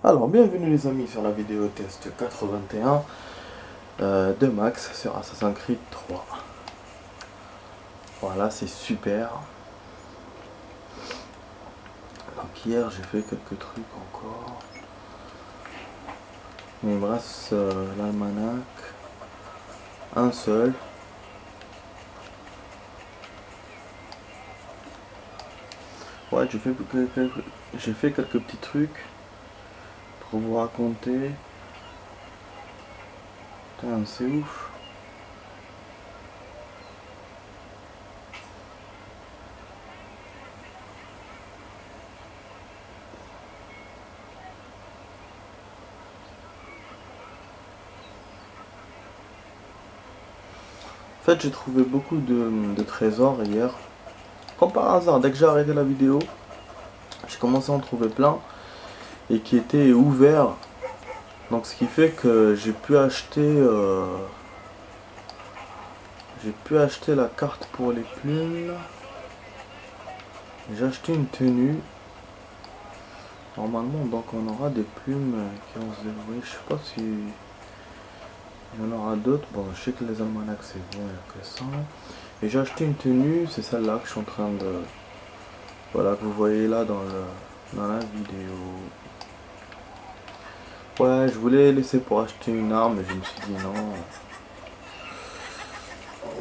Alors, bienvenue les amis sur la vidéo test 81 de Max sur Assassin's Creed 3. Voilà, c'est super. Donc hier j'ai fait quelques trucs encore. Il me reste l'almanach, un seul. Ouais, j'ai fait quelques petits trucs pour vous raconter. Putain, c'est ouf. En fait, j'ai trouvé beaucoup de trésors hier. Comme par hasard, dès que j'ai arrêté la vidéo, j'ai commencé à en trouver plein et qui étaient ouverts. Donc ce qui fait que j'ai pu acheter la carte pour les plumes. J'ai acheté une tenue. Normalement, donc on aura des plumes qui vont se dérouler. Je sais pas si il y en aura d'autres. Bon, je sais que les almanachs c'est bon, il n'y a que ça. Et j'ai acheté une tenue, c'est celle-là que je suis en train de... Voilà, que vous voyez là dans la vidéo. Ouais, je voulais laisser pour acheter une arme, mais je me suis dit non.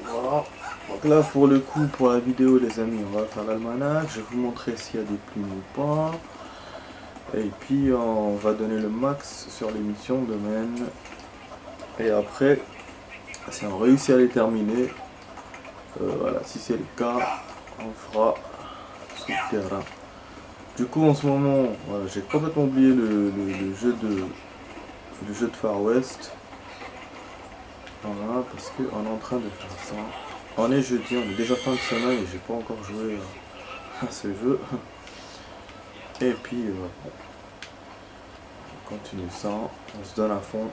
Voilà. Donc là, pour le coup, pour la vidéo, les amis, on va faire l'almanach. Je vais vous montrer s'il y a des plumes ou pas. Et puis, on va donner le max sur les missions de domaine. Et après, si on réussit à les terminer, voilà, si c'est le cas, on fera souterrain. Du coup, en ce moment, voilà, j'ai complètement oublié le jeu de Far West. Voilà, parce qu'on est en train de faire ça. On est jeudi, on est déjà fin de semaine et j'ai pas encore joué à ce jeu. Et puis, on continue ça, on se donne à fond.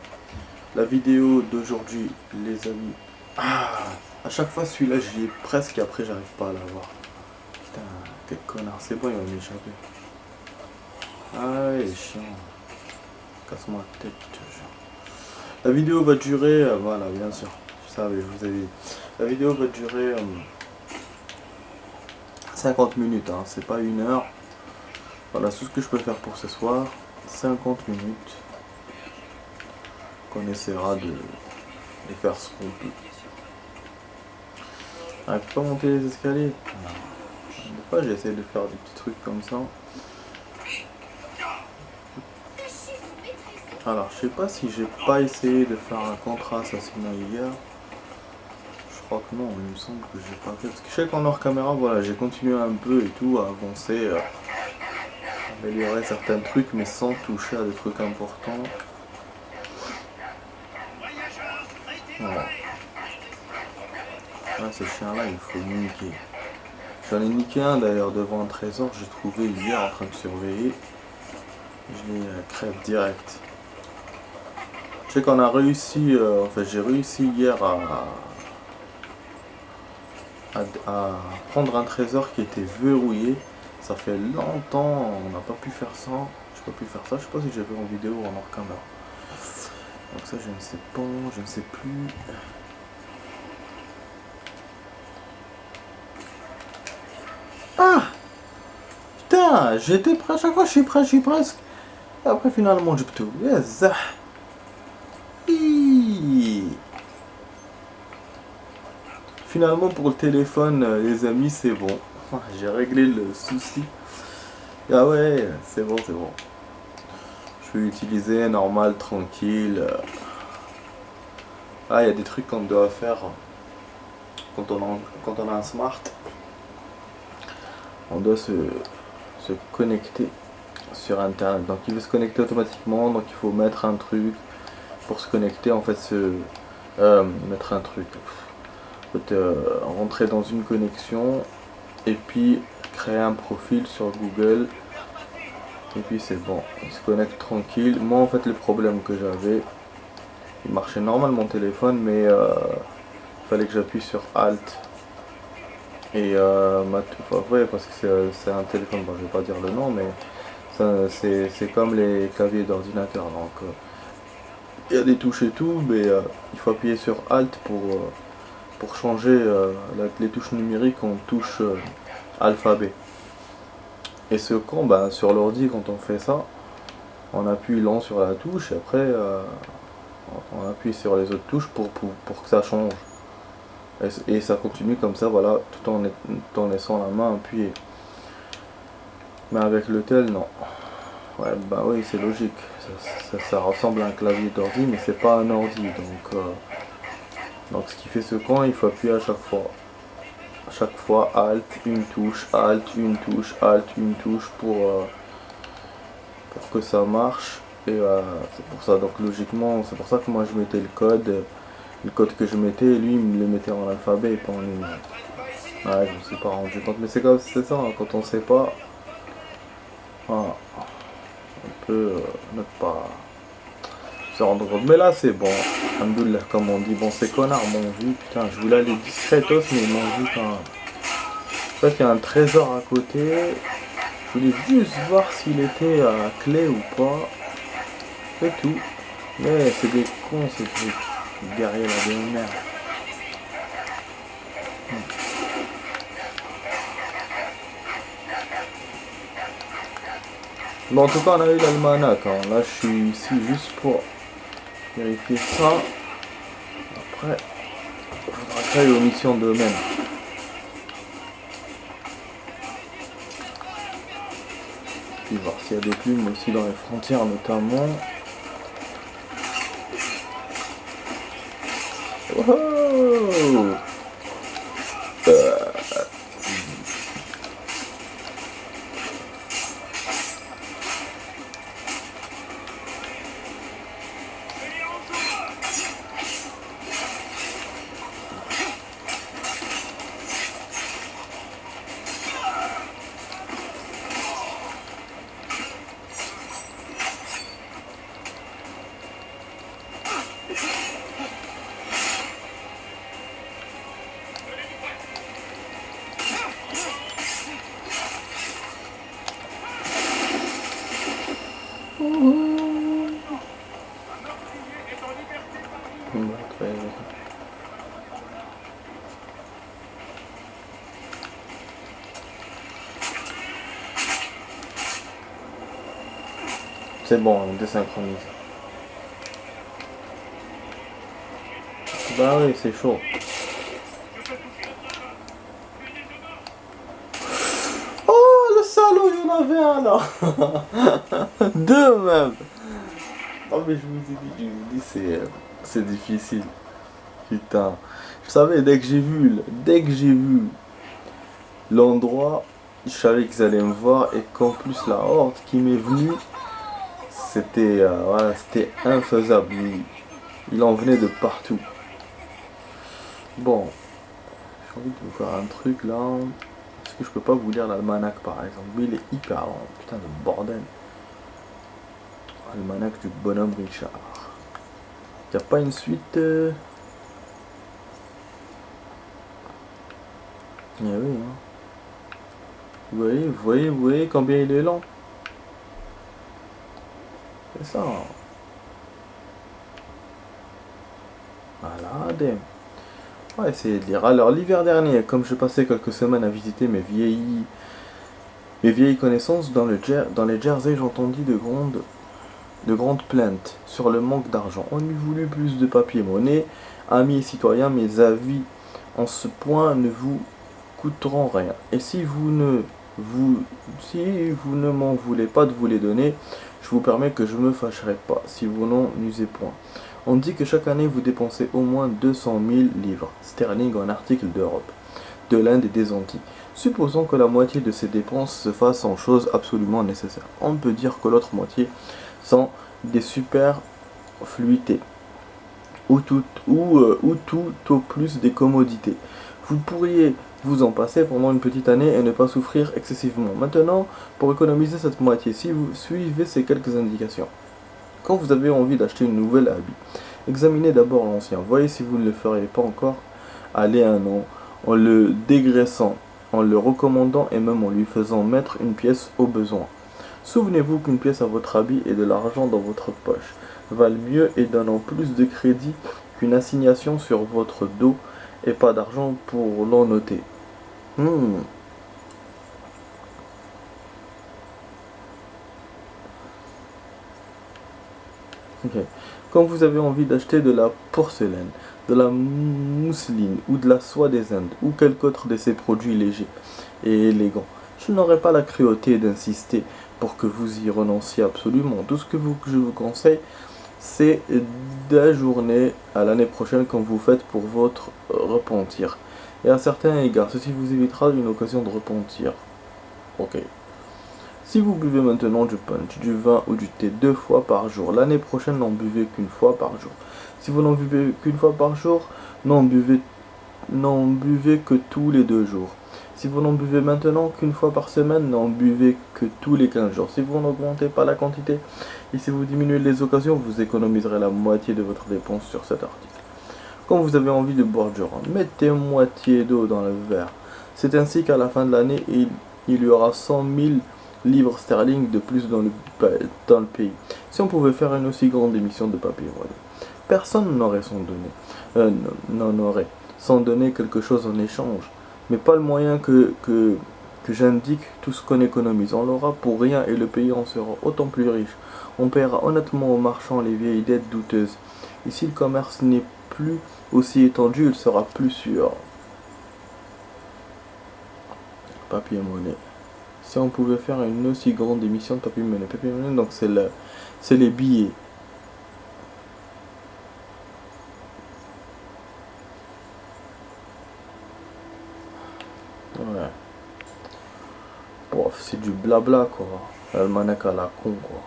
La vidéo d'aujourd'hui, les amis. Ah, à chaque fois celui-là, j'y ai presque et après j'arrive pas à l'avoir. Putain, quel connard, c'est bon, il va m'échapper. Ah, il est chiant. Casse-moi la tête, je te jure. La vidéo va durer, voilà, bien sûr. Je savais, je vous avais dit. La vidéo va durer 50 minutes, hein, c'est pas une heure. Voilà, tout ce que je peux faire pour ce soir. 50 minutes. Qu'on essaiera de faire ce qu'on peut. Ah, je peux pas monter les escaliers. Des fois j'essaie de faire des petits trucs comme ça. Alors je sais pas si j'ai pas essayé de faire un contrat assassinat hier. Je crois que non, il me semble que j'ai pas fait. Parce que je sais qu'en hors caméra, voilà, j'ai continué un peu et tout à avancer, améliorer certains trucs mais sans toucher à des trucs importants. Voilà. Ah, ces chiens-là, il faut niquer. J'en ai niqué un d'ailleurs devant un trésor que j'ai trouvé hier en train de surveiller. Je l'ai crève direct. Je sais qu'on a réussi, en fait j'ai réussi hier à prendre un trésor qui était verrouillé. Ça fait longtemps, on n'a pas pu faire ça. J'ai pas pu faire ça, je sais pas si j'ai vu en vidéo ou en hors caméra. Donc ça je ne sais pas, je ne sais plus. Ah putain, j'étais prêt à chaque fois, je suis presque. Et après finalement je peux tout. Yes. Finalement pour le téléphone, les amis, c'est bon. J'ai réglé le souci. Ah ouais, c'est bon, c'est bon. Je peux l'utiliser normal, tranquille. Ah, il y a des trucs qu'on doit faire quand on a un smart. On doit se connecter sur internet. Donc il veut se connecter automatiquement, donc il faut mettre un truc pour se connecter, en fait mettre un truc. Rentrer dans une connexion et puis créer un profil sur Google et puis c'est bon, il se connecte tranquille. Moi en fait le problème que j'avais, il marchait normal mon téléphone mais il fallait que j'appuie sur Alt et ouais, parce que c'est un téléphone, bon, je vais pas dire le nom mais C'est comme les claviers d'ordinateur. Donc, il y a des touches et tout, mais il faut appuyer sur Alt pour changer les touches numériques en touches alphabet. Et ce quand, bah, sur l'ordi, quand on fait ça, on appuie lent sur la touche et après on appuie sur les autres touches pour que ça change. Et ça continue comme ça, voilà, tout en laissant la main appuyée. Mais avec le tel, non. Ouais, bah oui, c'est logique. Ça ressemble à un clavier d'ordi, mais c'est pas un ordi. Donc ce qui fait ce camp, il faut appuyer à chaque fois. À chaque fois, Alt, une touche, Alt, une touche, Alt, une touche pour que ça marche. Et c'est pour ça, donc logiquement, c'est pour ça que moi je mettais le code. Le code que je mettais, lui il me le mettait en alphabet et pas en numérique. Ouais, je me suis pas rendu compte, mais c'est ça, hein, quand on sait pas, voilà, on peut ne pas se rendre compte. Mais là c'est bon, alhamdoulilah, comme on dit, bon ces connards m'ont vu, putain, je voulais aller discretos, mais ils m'ont vu quand même. En fait, il y a un trésor à côté, je voulais juste voir s'il était à la clé ou pas, c'est tout. Mais c'est des cons, c'est des guerriers là de merde. Bon, en tout cas, on a eu l'almanach. Hein. Là, je suis ici juste pour vérifier ça. Après, il faudra que j'aille aux missions de domaine. Puis voir s'il y a des plumes aussi dans les frontières, notamment. Wow. C'est bon, on désynchronise. Bah oui, c'est chaud. Oh, le salaud, il y en avait un là. Deux même. Non mais je vous dis, c'est difficile. Putain. Je savais, dès que j'ai vu l'endroit, je savais qu'ils allaient me voir et qu'en plus la horde qui m'est venue, voilà, c'était infaisable. Il en venait de partout. Bon, j'ai envie de vous faire un truc là. Parce que je peux pas vous lire l'almanach par exemple. Mais il est hyper long. Putain de bordel. Almanach du bonhomme Richard. Y a pas une suite Eh oui, hein. Vous voyez combien il est lent. C'est ça. Voilà, damn. On va essayer de lire. Alors, l'hiver dernier, comme je passais quelques semaines à visiter mes vieilles connaissances dans les Jersey, j'entendis de grandes plaintes sur le manque d'argent. On eût voulu plus de papier-monnaie. Amis et citoyens, mes avis en ce point ne vous coûteront rien. Et si vous ne m'en voulez pas de vous les donner, je vous permets que je me fâcherai pas si vous n'en usez point. On dit que chaque année vous dépensez au moins 200 000 livres sterling en articles d'Europe, de l'Inde et des Antilles. Supposons que la moitié de ces dépenses se fasse en choses absolument nécessaires. On peut dire que l'autre moitié sont des superfluités ou tout au plus des commodités. Vous pourriez vous en passer pendant une petite année et ne pas souffrir excessivement. Maintenant, pour économiser cette moitié, si vous suivez ces quelques indications. Quand vous avez envie d'acheter une nouvelle habit, examinez d'abord l'ancien. Voyez si vous ne le feriez pas encore aller un an, en le dégraissant, en le recommandant et même en lui faisant mettre une pièce au besoin. Souvenez-vous qu'une pièce à votre habit et de l'argent dans votre poche valent mieux et donnent plus de crédit qu'une assignation sur votre dos et pas d'argent pour l'en noter. Ok. Quand vous avez envie d'acheter de la porcelaine, de la mousseline ou de la soie des Indes ou quelque autre de ces produits légers et élégants, je n'aurai pas la cruauté d'insister pour que vous y renonciez absolument. Tout ce que je vous conseille, c'est d'ajourner à l'année prochaine comme vous faites pour votre repentir. Et à certains égards, ceci vous évitera une occasion de repentir. Ok. Si vous buvez maintenant du punch, du vin ou du thé 2 fois par jour, l'année prochaine n'en buvez qu'une fois par jour. Si vous n'en buvez qu'une fois par jour, n'en buvez que tous les 2 jours. Si vous n'en buvez maintenant qu'une fois par semaine, n'en buvez que tous les 15 jours. Si vous n'augmentez pas la quantité et si vous diminuez les occasions, vous économiserez la moitié de votre dépense sur cet article. Quand vous avez envie de boire du rhum, mettez moitié d'eau dans le verre. C'est ainsi qu'à la fin de l'année, il y aura 100 000 livres sterling de plus dans le pays. Si on pouvait faire une aussi grande émission de papier volé, personne n'aurait n'en aurait sans donner quelque chose en échange. Mais pas le moyen que j'indique tout ce qu'on économise. On l'aura pour rien et le pays en sera autant plus riche. On paiera honnêtement aux marchands les vieilles dettes douteuses. Et si le commerce n'est plus aussi étendu, il sera plus sûr. Papier monnaie. Si on pouvait faire une aussi grande émission de papier monnaie. Papier monnaie, donc c'est les billets. Ouais. Bof, c'est du blabla quoi. Almanach à la con quoi.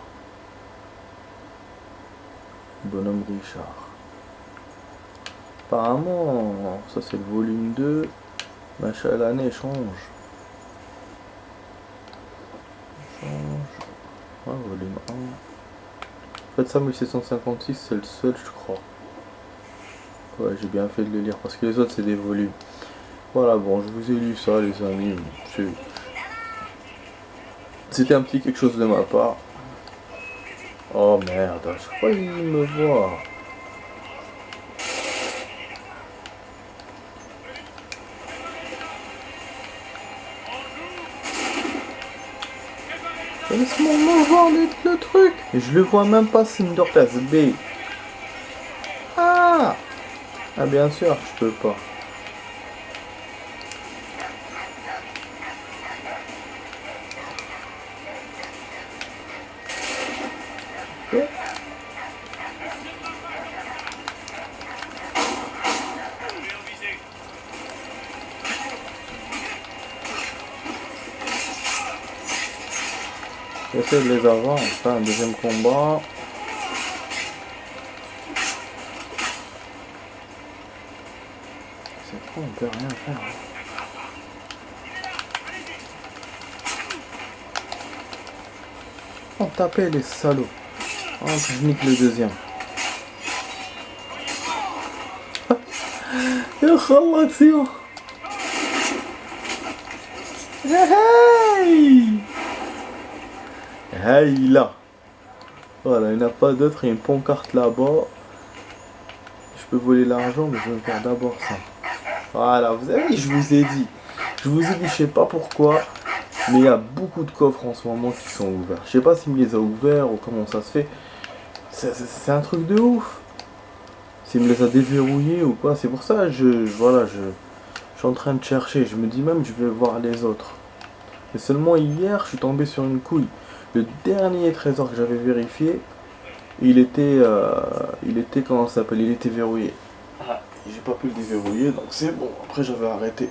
Bonhomme Richard. Apparemment, ça c'est le volume 2. Machin l'année change. Ouais, volume 1. En fait, ça 1756, c'est le seul, je crois. Ouais, j'ai bien fait de le lire parce que les autres c'est des volumes. Voilà, bon, je vous ai lu ça, les amis. C'était un petit quelque chose de ma part. Oh merde, je crois qu'il me voit. Laisse-moi voir le truc. Et je le vois même pas, c'est une classe B. Ah bien sûr, je peux pas. Okay. J'essaie de les avoir, enfin un deuxième combat. C'est quoi, on peut rien faire. On tapait les salauds. Oh, je nique le deuxième. يا خلصيو. Hey là. Voilà, il n'y en a pas d'autre, il y a une pancarte là-bas. Je peux voler l'argent, mais je vais faire d'abord ça. Voilà, vous avez vu, je vous ai dit. Je vous ai dit, je sais pas pourquoi, mais il y a beaucoup de coffres en ce moment qui sont ouverts. Je sais pas s'il me les a ouverts ou comment ça se fait. C'est un truc de ouf. S'il me les a déverrouillés ou quoi, c'est pour ça, voilà, je suis en train de chercher. Je me dis même, je vais voir les autres. Et seulement hier, je suis tombé sur une couille. Le dernier trésor que j'avais vérifié, il était, comment ça s'appelle, il était verrouillé. Ah, j'ai pas pu le déverrouiller, donc c'est bon. Après, j'avais arrêté.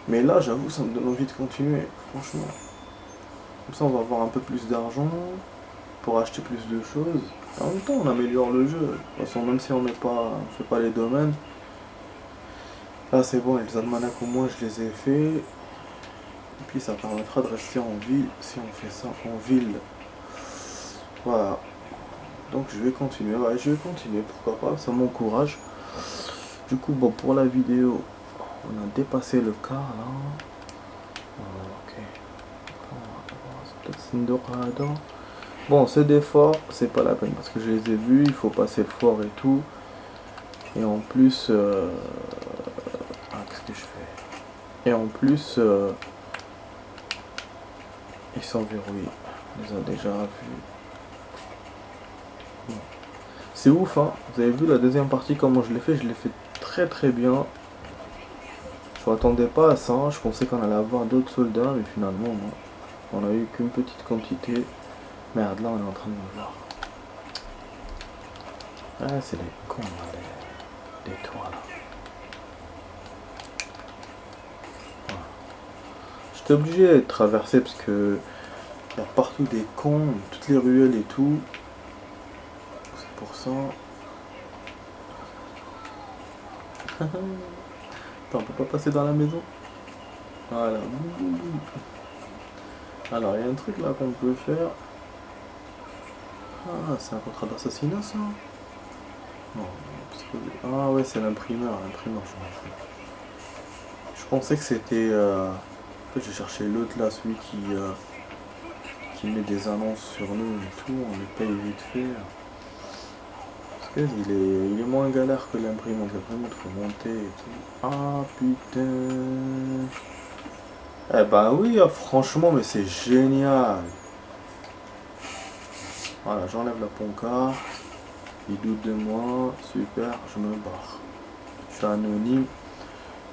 Mais là, j'avoue, ça me donne envie de continuer, franchement. Comme ça, on va avoir un peu plus d'argent pour acheter plus de choses. En même temps, on améliore le jeu. De toute façon, même si on fait pas les domaines. Là, c'est bon, les almanachs au moins, je les ai faits. Et puis, ça permettra de rester en ville si on fait ça en ville. Voilà. Donc, je vais continuer. Ouais, je vais continuer, pourquoi pas. Ça m'encourage. Du coup, bon, pour la vidéo, on a dépassé le quart là. Ok. On va voir ça. peut-être c'est une dorada. Bon, c'est des forts, c'est pas la peine parce que je les ai vus, il faut passer le fort et tout. Et en plus, qu'est-ce que je fais? Et en plus, ils sont verrouillés. On les a déjà vus. Bon. C'est ouf, hein. Vous avez vu la deuxième partie, comment je l'ai fait très très bien. Je m'attendais pas à ça, je pensais qu'on allait avoir d'autres soldats, mais finalement non. On a eu qu'une petite quantité. Merde, là on est en train de me voir. Ah, c'est les cons là, les toits là. Voilà. J'étais obligé de traverser parce que il y a partout des cons, toutes les ruelles et tout. C'est pour ça. Attends, on peut pas passer dans la maison? Voilà. Alors, il y a un truc là qu'on peut faire. Ah, c'est un contrat d'assassinat ça? Non, parce que... Ah ouais, c'est l'imprimeur, je m'en fous. Je pensais que c'était... En fait, j'ai cherché l'autre là, celui qui met des annonces sur nous et tout, on les paye vite fait. Parce qu'il est moins galère que l'imprimante, l'imprimante faut monter et tout. Ah putain. Eh ben oui, franchement, mais c'est génial. Voilà, j'enlève la pancarte. Il doute de moi, super, je me barre. Je suis anonyme.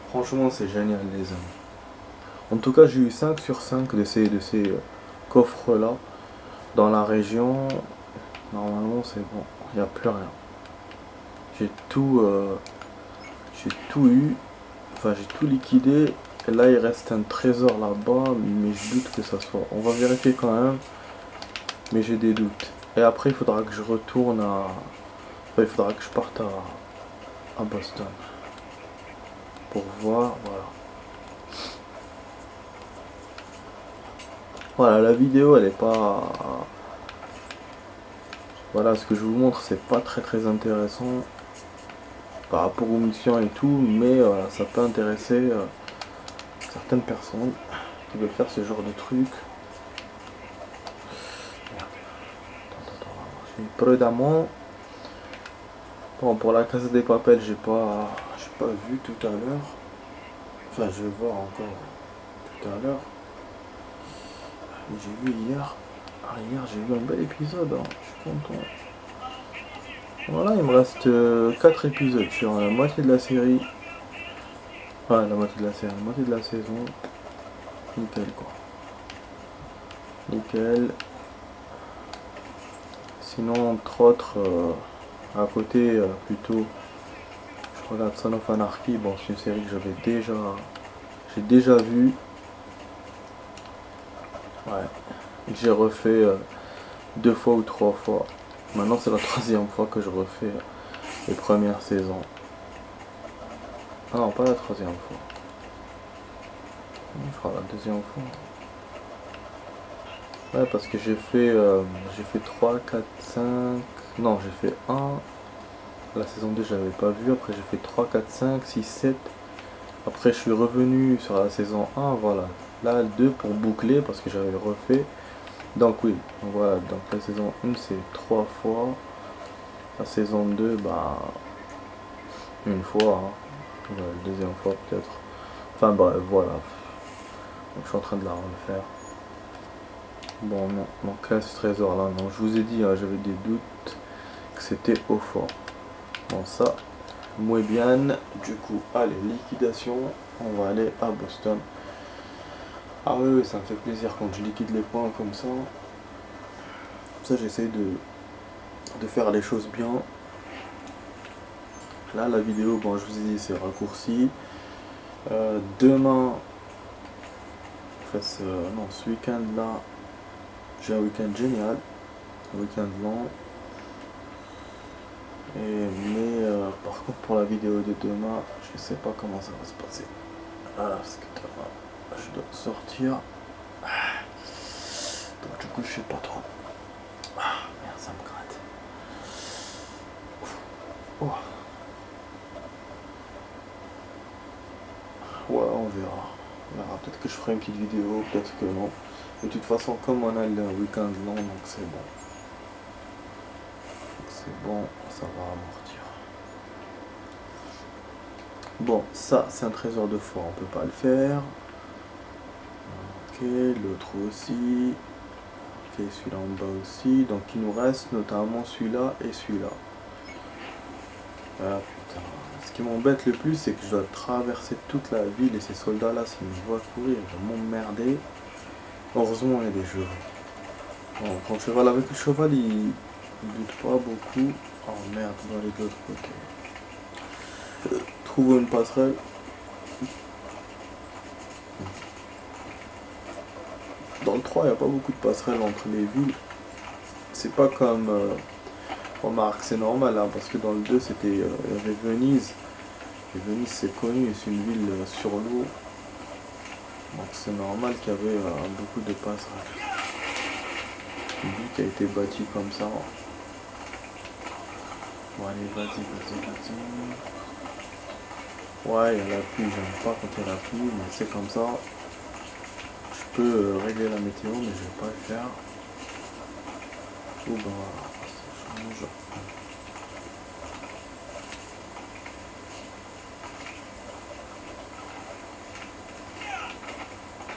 Franchement, c'est génial, les amis. En tout cas, j'ai eu 5 sur 5 de ces coffres-là. Dans la région, normalement, c'est bon. Il n'y a plus rien. J'ai tout eu. Enfin, j'ai tout liquidé. Et là, il reste un trésor là-bas. Mais je doute que ça soit. On va vérifier quand même. Mais j'ai des doutes. Et après, il faudra que je retourne à... Enfin, il faudra que je parte à Boston. Pour voir, voilà. Voilà, la vidéo, elle est pas... Voilà, ce que je vous montre, c'est pas très très intéressant par rapport aux missions et tout, mais ça peut intéresser certaines personnes qui veulent faire ce genre de truc. J'ai prudemment. Bon, pour la Casa des Papel, j'ai pas vu tout à l'heure. Enfin, je vais voir encore tout à l'heure. J'ai vu hier. Ah, hier, j'ai vu un bel épisode. Hein. Je suis content. Voilà, il me reste 4 épisodes. Je suis à la moitié de la série. Ouais, la moitié de la série, la moitié de la saison. Nickel, quoi. Nickel. Sinon, entre autres, à côté, plutôt, je regarde Son of Anarchy. Bon, c'est une série que j'ai déjà vue. Ouais. J'ai refait 2 fois ou 3 fois. Maintenant, c'est la 3e fois que je refais les premières saisons. Ah non, pas la 3e fois. Je crois la 2e fois. Ouais, parce que j'ai fait 3, 4, 5... Non, j'ai fait 1. La saison 2, j'avais pas vu. Après, j'ai fait 3, 4, 5, 6, 7. Après, je suis revenu sur la saison 1. Voilà. Là, 2 pour boucler parce que j'avais refait. Donc, oui. Voilà. Donc, la saison 1, c'est 3 fois. La saison 2, bah... une fois. Hein. La 2e fois, peut-être. Enfin, bref, voilà. Donc, je suis en train de la refaire. Bon, non, donc là, ce trésor là, non, je vous ai dit, hein, j'avais des doutes que c'était au fort. Bon, ça, muy bien. Du coup, allez, liquidation, on va aller à Boston. Ah oui, ça me fait plaisir quand je liquide les points comme ça. Ça, j'essaie de faire les choses bien. Là, la vidéo, bon, je vous ai dit, c'est raccourci. Demain, en fait, non, ce week-end là, j'ai un week-end génial, un week-end long. Mais par contre pour la vidéo de demain, je sais pas comment ça va se passer. Voilà, parce que demain, je dois sortir. Donc du coup je sais pas trop. Ah merde, ça me gratte. Oh. Ouais, on verra. On verra. Peut-être que je ferai une petite vidéo, peut-être que non. De toute façon, comme on a le week-end long, donc c'est bon. C'est bon, ça va amortir. Bon, ça c'est un trésor de foi, on peut pas le faire. Ok, l'autre aussi. Ok, celui-là en bas aussi. Donc il nous reste notamment celui-là et celui-là. Ah putain. Ce qui m'embête le plus, c'est que je dois traverser toute la ville et ces soldats-là, s'ils me voient courir, ils vont m'emmerder. Heureusement, il y a des chevaux. Bon, quand le cheval avec le cheval, il doute pas beaucoup. Oh merde, on va aller de l'autre côté. Trouver une passerelle. Dans le 3, il n'y a pas beaucoup de passerelles entre les villes. C'est pas comme... remarque, c'est normal, hein, parce que dans le 2, c'était, il y avait Venise. Et Venise, c'est connu, c'est une ville sur l'eau. Donc c'est normal qu'il y avait beaucoup de passerelles. Une ville qui a été bâtie comme ça. Bon allez, vas-y. Ouais, il y a la pluie, j'aime pas quand il y a la pluie, mais c'est comme ça. Je peux régler la météo, mais je vais pas le faire. Ou ben voilà, ça change.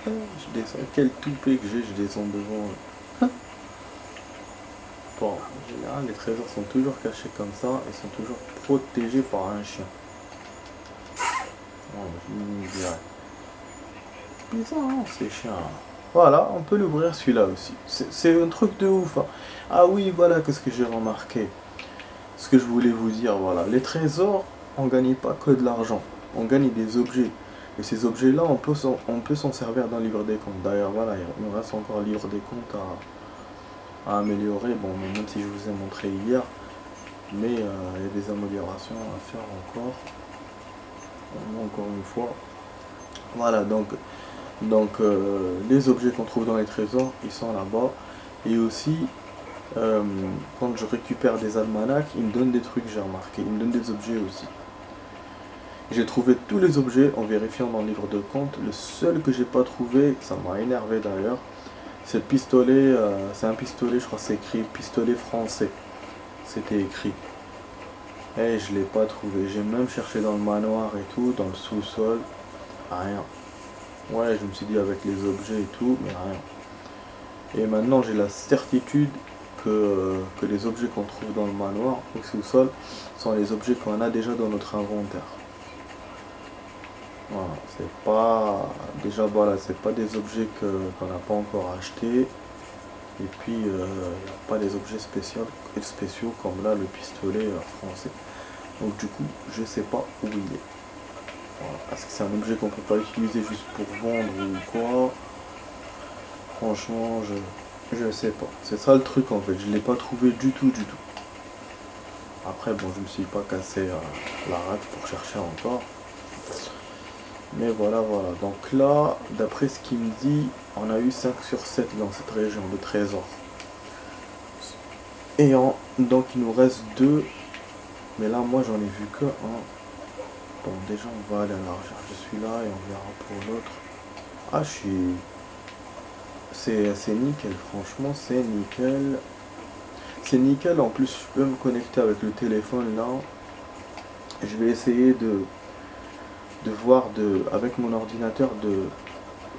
Je descends, quel toupet que j'ai, je descends devant. Bon, en général, les trésors sont toujours cachés comme ça et sont toujours protégés par un chien. Bon, je dirais. Bizarre, hein, ces chiens. Voilà, on peut l'ouvrir celui-là aussi. C'est un truc de ouf. Hein. Ah oui, voilà, qu'est-ce que j'ai remarqué. Ce que je voulais vous dire, voilà. Les trésors, on gagne pas que de l'argent. On gagne des objets. Et ces objets-là, on peut s'en servir dans le livre des comptes. D'ailleurs, voilà, il nous reste encore le livre des comptes à améliorer. Bon, même si je vous ai montré hier. Mais il y a des améliorations à faire encore. Encore une fois. Voilà, donc les objets qu'on trouve dans les trésors, ils sont là-bas. Et aussi, quand je récupère des almanachs, ils me donnent des trucs, j'ai remarqué. Ils me donnent des objets aussi. J'ai trouvé tous les objets en vérifiant dans le livre de compte. Le seul que j'ai pas trouvé, ça m'a énervé d'ailleurs, c'est le pistolet. C'est un pistolet, je crois que c'est écrit pistolet français. C'était écrit. Et je l'ai pas trouvé. J'ai même cherché dans le manoir et tout, dans le sous-sol. Rien. Ouais, je me suis dit avec les objets et tout, mais rien. Et maintenant j'ai la certitude que les objets qu'on trouve dans le manoir au sous-sol sont les objets qu'on a déjà dans notre inventaire. Voilà, c'est pas. Déjà voilà, c'est pas des objets qu'on n'a pas encore achetés. Et puis il n'y a pas des objets spéciaux comme là le pistolet français. Donc du coup je sais pas où il est. Voilà, parce que c'est un objet qu'on peut pas utiliser juste pour vendre ou quoi. Franchement je sais pas. C'est ça le truc en fait, je l'ai pas trouvé du tout. Après bon, je me suis pas cassé la rate pour chercher encore. Mais voilà. Donc là, d'après ce qu'il me dit, on a eu 5 sur 7 dans cette région de trésors. Et donc il nous reste 2. Mais là, moi, j'en ai vu que un. Bon, déjà, on va aller à la recherche de celui-là et on verra pour l'autre. Ah, c'est nickel, franchement, c'est nickel. C'est nickel, en plus, je peux me connecter avec le téléphone là. Je vais essayer de voir avec mon ordinateur,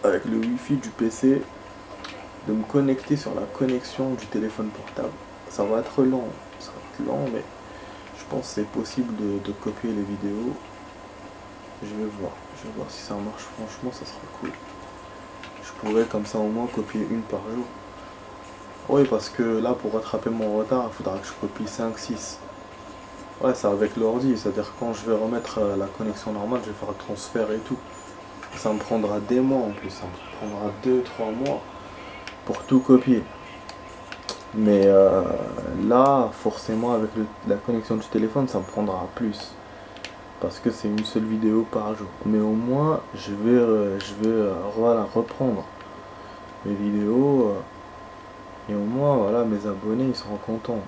avec le wifi du PC, de me connecter sur la connexion du téléphone portable. Ça va être lent, mais je pense que c'est possible de copier les vidéos. Je vais voir si ça marche, franchement ça sera cool. Je pourrais comme ça au moins copier une par jour. Oui, parce que là pour rattraper mon retard, il faudra que je copie 5-6. Ouais, c'est avec l'ordi, c'est-à-dire quand je vais remettre la connexion normale, je vais faire le transfert et tout. Ça me prendra des mois en plus, ça me prendra 2-3 mois pour tout copier. Mais là, forcément, avec la connexion du téléphone, ça me prendra plus. Parce que c'est une seule vidéo par jour. Mais au moins, je vais voilà, reprendre mes vidéos. Et au moins, voilà, mes abonnés, ils seront contents.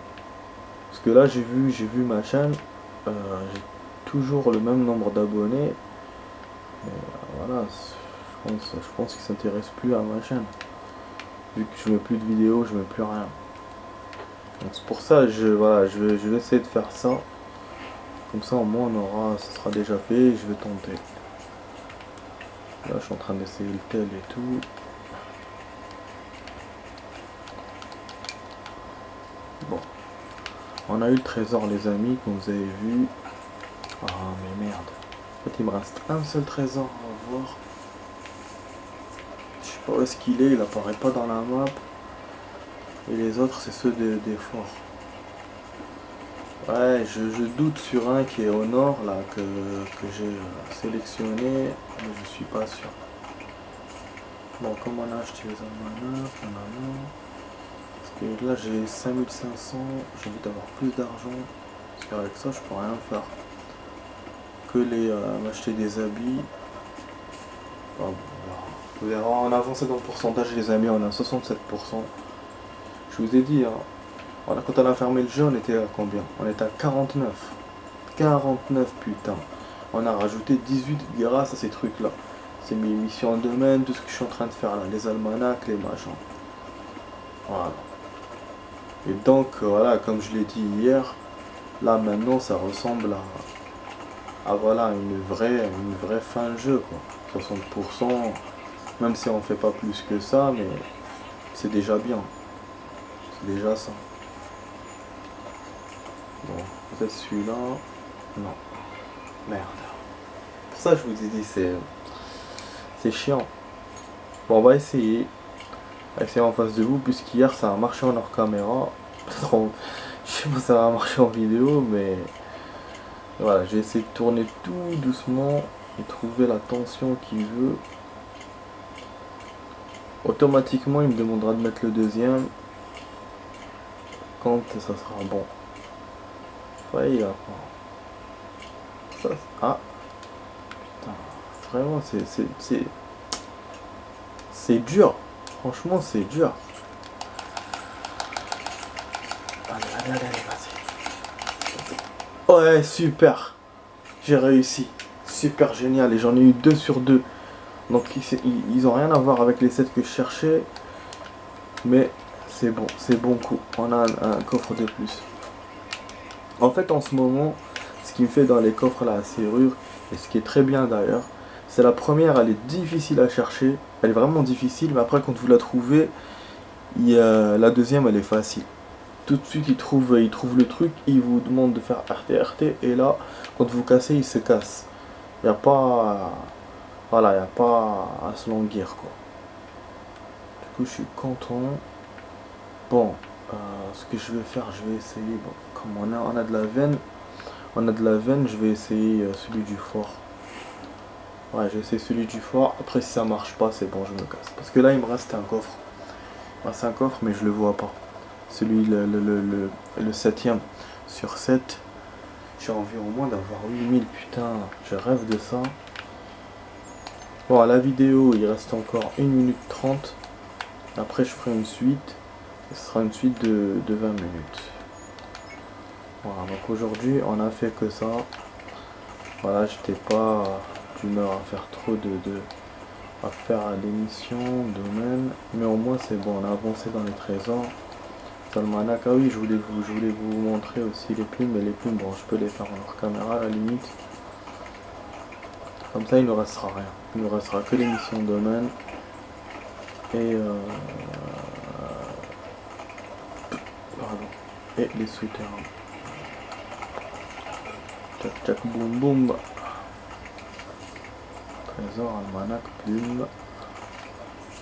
Parce que là, j'ai vu ma chaîne. J'ai toujours le même nombre d'abonnés. Mais voilà, je pense qu'ils s'intéressent plus à ma chaîne. Vu que je mets plus de vidéos, je mets plus rien. Donc c'est pour ça, voilà, je vais essayer de faire ça. Comme ça au moins ça sera déjà fait et je vais tenter. Là je suis en train d'essayer le tel et tout. Bon. On a eu le trésor les amis, comme vous avez vu. Ah mais merde. En fait il me reste un seul trésor à voir. Je sais pas où est-ce qu'il est, il apparaît pas dans la map. Et les autres c'est ceux des forts. Ouais, je doute sur un qui est au nord là que j'ai sélectionné, mais je suis pas sûr. Bon, comme on a acheté les almanachs, parce que là j'ai 5500, j'ai envie d'avoir plus d'argent, parce qu'avec ça je peux rien faire. Que m'acheter des habits. Oh, vous verrez, on a avancé dans le pourcentage les amis, on a 67%. Je vous ai dit, hein, voilà, quand on a fermé le jeu, on était à combien? On était à 49. 49 putain. On a rajouté 18 grâce à ces trucs là. C'est mes missions en domaine, tout ce que je suis en train de faire là, les almanachs, les machins. Voilà. Et donc voilà, comme je l'ai dit hier, là maintenant ça ressemble à voilà une vraie fin de jeu quoi. 60%, même si on fait pas plus que ça, mais c'est déjà bien. C'est déjà ça. Bon, peut-être celui-là. Non. Merde. Pour ça je vous ai dit c'est chiant. Bon on va essayer. En face de vous, puisqu'hier ça a marché en hors caméra. Je sais pas si ça va marcher en vidéo, mais voilà, j'ai essayé de tourner tout doucement et trouver la tension qu'il veut. Automatiquement il me demandera de mettre le deuxième quand ça sera bon. Ouais, il a ça, ah putain, vraiment c'est dur. Franchement c'est dur. Allez, vas-y. Ouais, super. J'ai réussi. Super génial. Et j'en ai eu 2 sur 2. Donc ils ont rien à voir avec les sets que je cherchais. Mais c'est bon coup. On a un coffre de plus. En fait en ce moment, ce qui me fait dans les coffres là à serrure, et ce qui est très bien d'ailleurs, c'est la première, elle est difficile à chercher. Elle est vraiment difficile, mais après quand vous la trouvez, la deuxième elle est facile. Tout de suite il trouve le truc, il vous demande de faire RT, et là quand vous cassez il se casse. Il n'y a pas, voilà, il n'y a pas à se languir quoi. Du coup je suis content. Bon, ce que je vais faire, je vais essayer, bon, comme on a de la veine, je vais essayer celui du fort. Ouais, je vais essayer celui du fort, après si ça marche pas c'est bon, je me casse. Parce que là il me reste un coffre. C'est un coffre mais je le vois pas. Celui, le 7ème sur 7. J'ai envie au moins d'avoir 8000, putain, je rêve de ça. Bon, à la vidéo, il reste encore 1 minute 30. Après, je ferai une suite. Ce sera une suite de 20 minutes. Voilà, donc aujourd'hui, on a fait que ça. Voilà, j'étais pas d'humeur à faire trop à faire l'émission, domaine. Mais au moins, c'est bon, on a avancé dans les trésors. Almanach, ah oui, je voulais vous montrer aussi les plumes, mais les plumes, bon, je peux les faire en hors caméra à la limite. Comme ça, il ne restera rien. Il ne restera que les missions domaine et pardon, et les souterrains. Tchac tchac boum boum. Trésor, almanach, plume.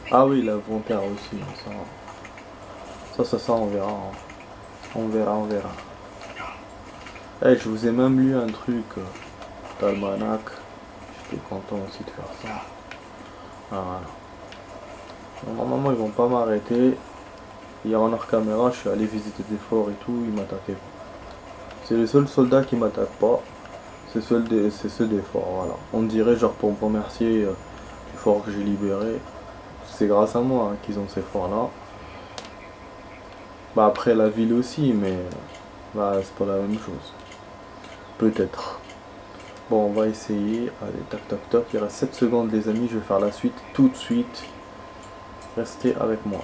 Ah oui, l'inventaire aussi, ça on verra. Hein. On verra. Eh, je vous ai même lu un truc d'almanach. J'étais content aussi de faire ça. Voilà. Normalement ils vont pas m'arrêter. Hier en hors caméra, je suis allé visiter des forts et tout, ils m'attaquaient pas. C'est les seuls soldats qui m'attaquent pas. C'est ceux des forts, voilà. On dirait genre pour me remercier du fort que j'ai libéré. C'est grâce à moi hein, qu'ils ont ces forts là. Bah après la ville aussi, mais bah c'est pas la même chose. Peut-être. Bon, on va essayer. Allez, tac tac tac. Il reste 7 secondes les amis, je vais faire la suite tout de suite. Restez avec moi.